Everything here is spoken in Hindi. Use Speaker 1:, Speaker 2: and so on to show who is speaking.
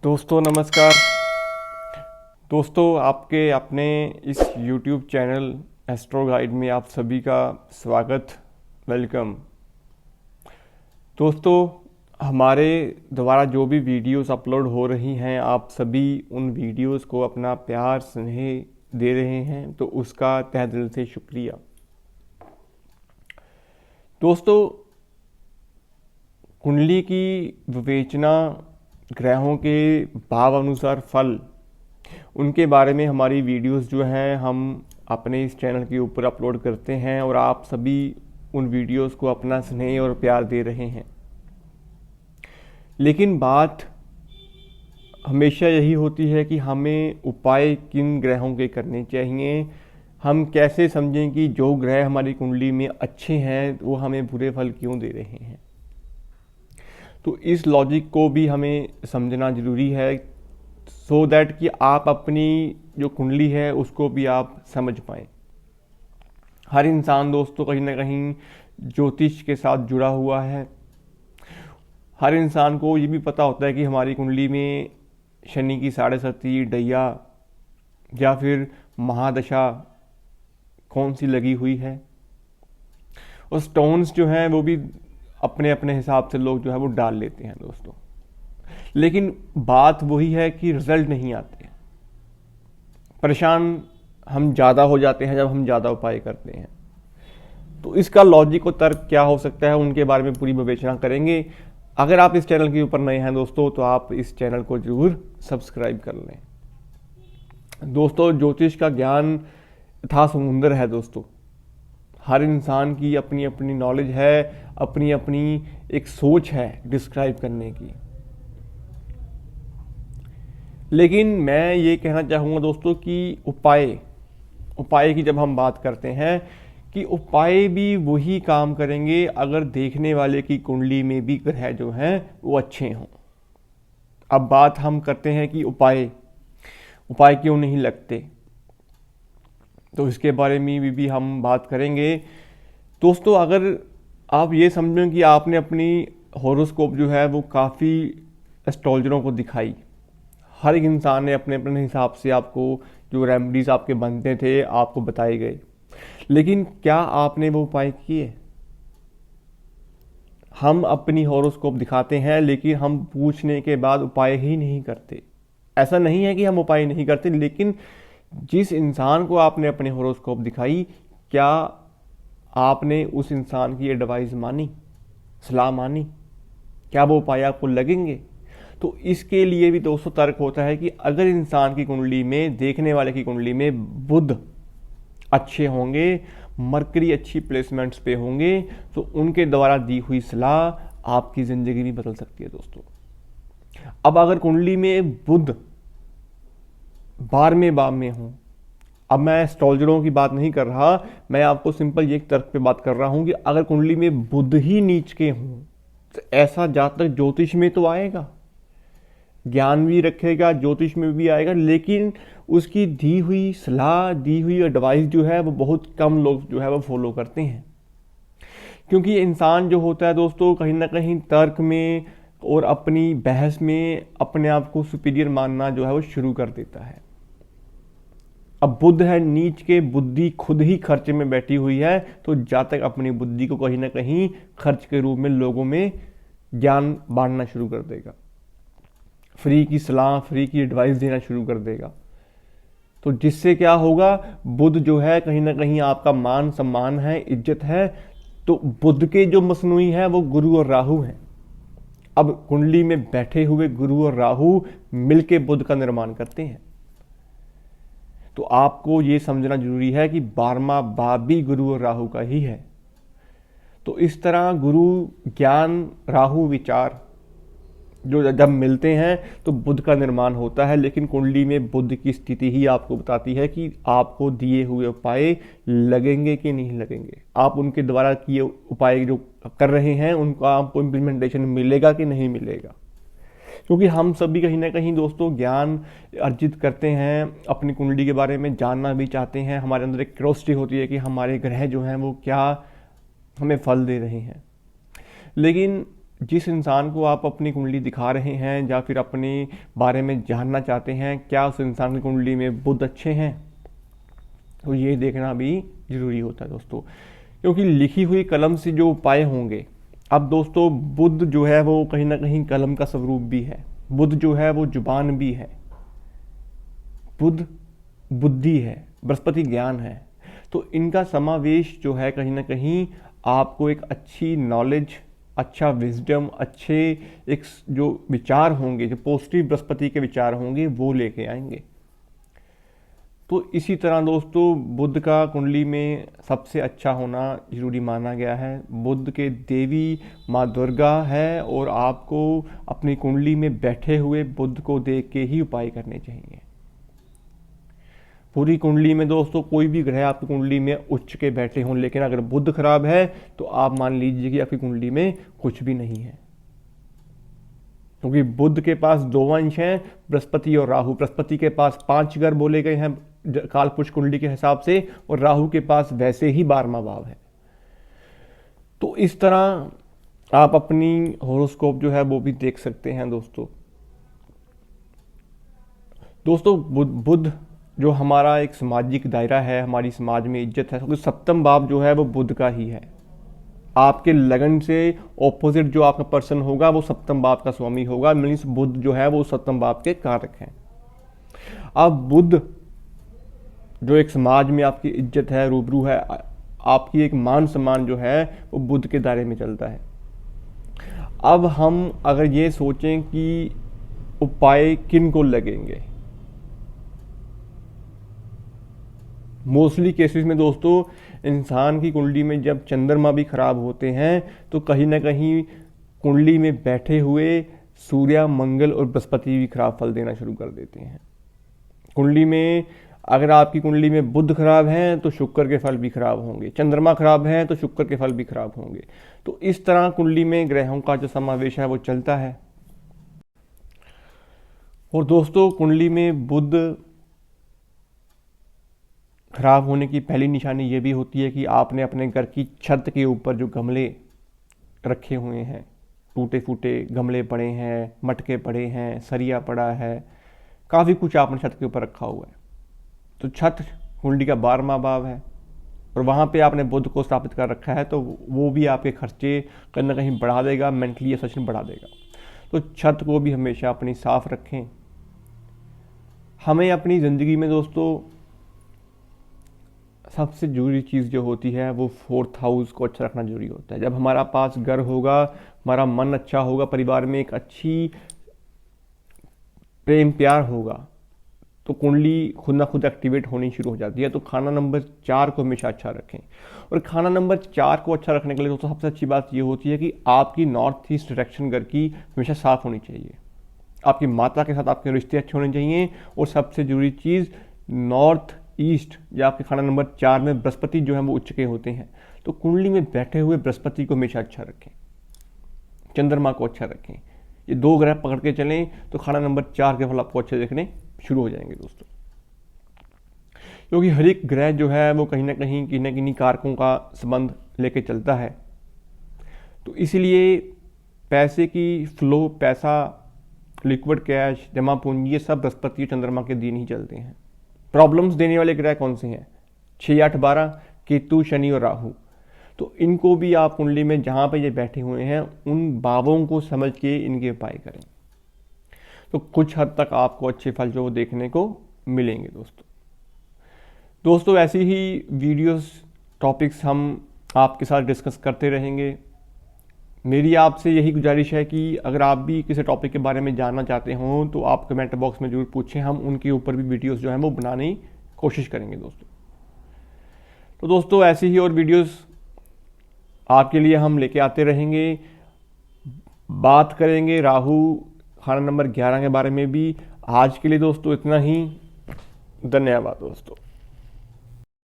Speaker 1: दोस्तों नमस्कार। दोस्तों आपके अपने इस YouTube चैनल एस्ट्रो गाइड में आप सभी का स्वागत, वेलकम। दोस्तों हमारे द्वारा जो भी वीडियोस अपलोड हो रही हैं, आप सभी उन वीडियोस को अपना प्यार स्नेह दे रहे हैं, तो उसका तहे दिल से शुक्रिया। दोस्तों कुंडली की विवेचना, ग्रहों के भाव अनुसार फल, उनके बारे में हमारी वीडियोस जो हैं हम अपने इस चैनल के ऊपर अपलोड करते हैं और आप सभी उन वीडियोस को अपना स्नेह और प्यार दे रहे हैं। लेकिन बात हमेशा यही होती है कि हमें उपाय किन ग्रहों के करने चाहिए। हम कैसे समझें कि जो ग्रह हमारी कुंडली में अच्छे हैं वो हमें बुरे फल क्यों दे रहे हैं। तो इस लॉजिक को भी हमें समझना ज़रूरी है, सो दैट कि आप अपनी जो कुंडली है उसको भी आप समझ पाएँ। हर इंसान दोस्तों कहीं ना कहीं ज्योतिष के साथ जुड़ा हुआ है। हर इंसान को ये भी पता होता है कि हमारी कुंडली में शनि की 7.5 डैया या फिर महादशा कौन सी लगी हुई है। और स्टोन्स जो हैं वो भी अपने अपने हिसाब से लोग जो है वो डाल लेते हैं दोस्तों, लेकिन बात वही है कि रिजल्ट नहीं आते। परेशान हम ज़्यादा हो जाते हैं जब हम ज़्यादा उपाय करते हैं। तो इसका लॉजिक और तर्क क्या हो सकता है, उनके बारे में पूरी विवेचना करेंगे। अगर आप इस चैनल के ऊपर नए हैं दोस्तों, तो आप इस चैनल को जरूर सब्सक्राइब कर लें। दोस्तों ज्योतिष का ज्ञान था समुंदर है दोस्तों। हर इंसान की अपनी अपनी नॉलेज है, अपनी अपनी एक सोच है डिस्क्राइब करने की। लेकिन मैं ये कहना चाहूँगा दोस्तों कि उपाय की जब हम बात करते हैं कि उपाय भी वही काम करेंगे अगर देखने वाले की कुंडली में भी ग्रह जो हैं वो अच्छे हों। अब बात हम करते हैं कि उपाय क्यों नहीं लगते, तो इसके बारे में भी हम बात करेंगे। दोस्तों अगर आप ये समझें कि आपने अपनी हॉरोस्कोप जो है वो काफ़ी एस्ट्रोलॉजरों को दिखाई, हर एक इंसान ने अपने अपने हिसाब से आपको जो रेमेडीज आपके बनते थे आपको बताए गए, लेकिन क्या आपने वो उपाय किए? हम अपनी हॉरोस्कोप दिखाते हैं लेकिन हम पूछने के बाद उपाय ही नहीं करते। ऐसा नहीं है कि हम उपाय नहीं करते, लेकिन जिस इंसान को आपने अपने हॉरोस्कोप दिखाई, क्या आपने उस इंसान की एडवाइस मानी, सलाह मानी? क्या वो उपाय आपको लगेंगे? तो इसके लिए भी दोस्तों तर्क होता है कि अगर इंसान की कुंडली में, देखने वाले की कुंडली में बुध अच्छे होंगे, मरकरी अच्छी प्लेसमेंट्स पे होंगे, तो उनके द्वारा दी हुई सलाह आपकी ज़िंदगी भी बदल सकती है दोस्तों। अब अगर कुंडली में बुध 12वें भाव में हूँ, अब मैं एस्ट्रोलॉजरों की बात नहीं कर रहा, मैं आपको सिंपल ये तर्क पे बात कर रहा हूँ कि अगर कुंडली में बुध ही नीच के हों, तो ऐसा जातक ज्योतिष में तो आएगा, ज्ञान भी रखेगा, ज्योतिष में भी आएगा, लेकिन उसकी दी हुई सलाह, दी हुई एडवाइस जो है वो बहुत कम लोग जो है वो फॉलो करते हैं। क्योंकि इंसान जो होता है दोस्तों कहीं ना कहीं तर्क में और अपनी बहस में अपने आप को सुपीरियर मानना जो है वो शुरू कर देता है। अब बुध है नीच के, बुद्धि खुद ही खर्च में बैठी हुई है, तो जातक अपनी बुद्धि को कहीं ना कहीं खर्च के रूप में लोगों में ज्ञान बांटना शुरू कर देगा, फ्री की सलाह, फ्री की एडवाइस देना शुरू कर देगा। तो जिससे क्या होगा, बुध जो है कहीं ना कहीं आपका मान सम्मान है, इज्जत है। तो बुध के जो मसनूई है वो गुरु और राहु हैं। अब कुंडली में बैठे हुए गुरु और राहु मिलके बुध का निर्माण करते हैं। तो आपको ये समझना जरूरी है कि 12वां भाव भी गुरु और राहु का ही है। तो इस तरह गुरु ज्ञान, राहु विचार जो जब मिलते हैं तो बुध का निर्माण होता है। लेकिन कुंडली में बुध की स्थिति ही आपको बताती है कि आपको दिए हुए उपाय लगेंगे कि नहीं लगेंगे, आप उनके द्वारा किए उपाय जो कर रहे हैं उनका आपको इम्प्लीमेंटेशन मिलेगा कि नहीं मिलेगा। क्योंकि हम सभी कहीं ना कहीं दोस्तों ज्ञान अर्जित करते हैं, अपनी कुंडली के बारे में जानना भी चाहते हैं। हमारे अंदर एक क्यूरियोसिटी होती है कि हमारे ग्रह जो हैं वो क्या हमें फल दे रहे हैं। लेकिन जिस इंसान को आप अपनी कुंडली दिखा रहे हैं या फिर अपने बारे में जानना चाहते हैं, क्या उस इंसान की कुंडली में बुध अच्छे हैं, तो ये देखना भी जरूरी होता है दोस्तों। क्योंकि लिखी हुई कलम से जो उपाय होंगे, अब दोस्तों बुध जो है वो कहीं ना कहीं कलम का स्वरूप भी है, बुध जो है वो जुबान भी है, बुध बुद्धि है, बृहस्पति ज्ञान है। तो इनका समावेश जो है कहीं ना कहीं आपको एक अच्छी नॉलेज, अच्छा विजडम, अच्छे एक जो विचार होंगे, जो पॉजिटिव बृहस्पति के विचार होंगे वो लेके आएंगे। तो इसी तरह दोस्तों बुध का कुंडली में सबसे अच्छा होना जरूरी माना गया है। बुध के देवी माँ दुर्गा है और आपको अपनी कुंडली में बैठे हुए बुध को देख के ही उपाय करने चाहिए। पूरी कुंडली में दोस्तों कोई भी ग्रह आपकी कुंडली में उच्च के बैठे हों, लेकिन अगर बुध खराब है तो आप मान लीजिए कि आपकी कुंडली में कुछ भी नहीं है। क्योंकि बुध के पास 2 अंश हैं, बृहस्पति और राहु। बृहस्पति के पास 5 घर बोले गए हैं कालपुरुष कुंडली के हिसाब से, और राहु के पास वैसे ही 12वां भाव है। तो इस तरह आप अपनी हॉरोस्कोप जो है वो भी देख सकते हैं दोस्तों। बुध जो हमारा एक सामाजिक दायरा है, हमारी समाज में इज्जत है, क्योंकि 7वां भाव जो है वो बुध का ही है। आपके लगन से ऑपोजिट जो आपका पर्सन होगा वो 7वां भाव का स्वामी होगा, मीन्स बुध जो है वो 7वां भाव के कारक हैं। अब बुध जो एक समाज में आपकी इज्जत है, रूबरू है, आपकी एक मान सम्मान जो है वो बुध के दायरे में चलता है। अब हम अगर ये सोचें कि उपाय किन को लगेंगे, मोस्टली केसेस में दोस्तों इंसान की कुंडली में जब चंद्रमा भी खराब होते हैं तो कहीं ना कहीं कुंडली में बैठे हुए सूर्य, मंगल और बृहस्पति भी खराब फल देना शुरू कर देते हैं। कुंडली में अगर आपकी कुंडली में बुध खराब है तो शुक्र के फल भी खराब होंगे, चंद्रमा खराब है तो शुक्र के फल भी खराब होंगे। तो इस तरह कुंडली में ग्रहों का जो समावेश है वो चलता है। और दोस्तों कुंडली में बुध खराब होने की पहली निशानी ये भी होती है कि आपने अपने घर की छत के ऊपर जो गमले रखे हुए हैं, टूटे फूटे गमले पड़े हैं, मटके पड़े हैं, सरिया पड़ा है, काफ़ी कुछ आपने छत के ऊपर रखा हुआ है। तो छत कुंडली का 12वां भाव है और वहाँ पे आपने बुध को स्थापित कर रखा है, तो वो भी आपके खर्चे कहीं ना कहीं बढ़ा देगा, मेंटली एसोसिएशन बढ़ा देगा। तो छत को भी हमेशा अपनी साफ रखें। हमें अपनी ज़िंदगी में दोस्तों सबसे जरूरी चीज़ जो होती है वो 4th हाउस को अच्छा रखना जरूरी होता है। जब हमारा पास घर होगा, हमारा मन अच्छा होगा, परिवार में एक अच्छी प्रेम प्यार होगा, तो कुंडली खुद ना खुद एक्टिवेट होनी शुरू हो जाती है। तो खाना नंबर 4 को हमेशा अच्छा रखें। और खाना नंबर 4 को अच्छा रखने के लिए दोस्तों सबसे अच्छी बात ये होती है कि आपकी नॉर्थ ईस्ट डायरेक्शन घर की हमेशा साफ होनी चाहिए। आपकी माता के साथ आपके रिश्ते अच्छे होने चाहिए। और सबसे जरूरी चीज़ नॉर्थ ईस्ट या आपके खाना नंबर 4 में बृहस्पति जो है वो उच्च के होते हैं, तो कुंडली में बैठे हुए बृहस्पति को हमेशा अच्छा रखें, चंद्रमा को अच्छा रखें। ये 2 ग्रह पकड़ के चलें तो खाना नंबर 4 के फल आपको अच्छे देखने शुरू हो जाएंगे दोस्तों। क्योंकि हर एक ग्रह जो है वो कहीं ना कहीं कारकों का संबंध लेके चलता है। तो इसीलिए पैसे की फ्लो, पैसा, लिक्विड कैश, जमा पूंजी, ये सब बृहस्पति और चंद्रमा के दिन ही चलते हैं। प्रॉब्लम्स देने वाले ग्रह कौन से हैं? 6, 8, 12 केतु, शनि और राहु। तो इनको भी आप कुंडली में जहाँ पे ये बैठे हुए हैं उन भावों को समझ के इनके उपाय करें, तो कुछ हद तक आपको अच्छे फल जो देखने को मिलेंगे दोस्तों। ऐसी ही वीडियोस, टॉपिक्स हम आपके साथ डिस्कस करते रहेंगे। मेरी आपसे यही गुजारिश है कि अगर आप भी किसी टॉपिक के बारे में जानना चाहते हो तो आप कमेंट बॉक्स में जरूर पूछें, हम उनके ऊपर भी वीडियोस जो हैं वो बनाने की कोशिश करेंगे दोस्तों। तो दोस्तों ऐसी ही और वीडियोस आपके लिए हम लेके आते रहेंगे। बात करेंगे राहु खाना नंबर 11 के बारे में भी। आज के लिए दोस्तों इतना ही। धन्यवाद दोस्तों।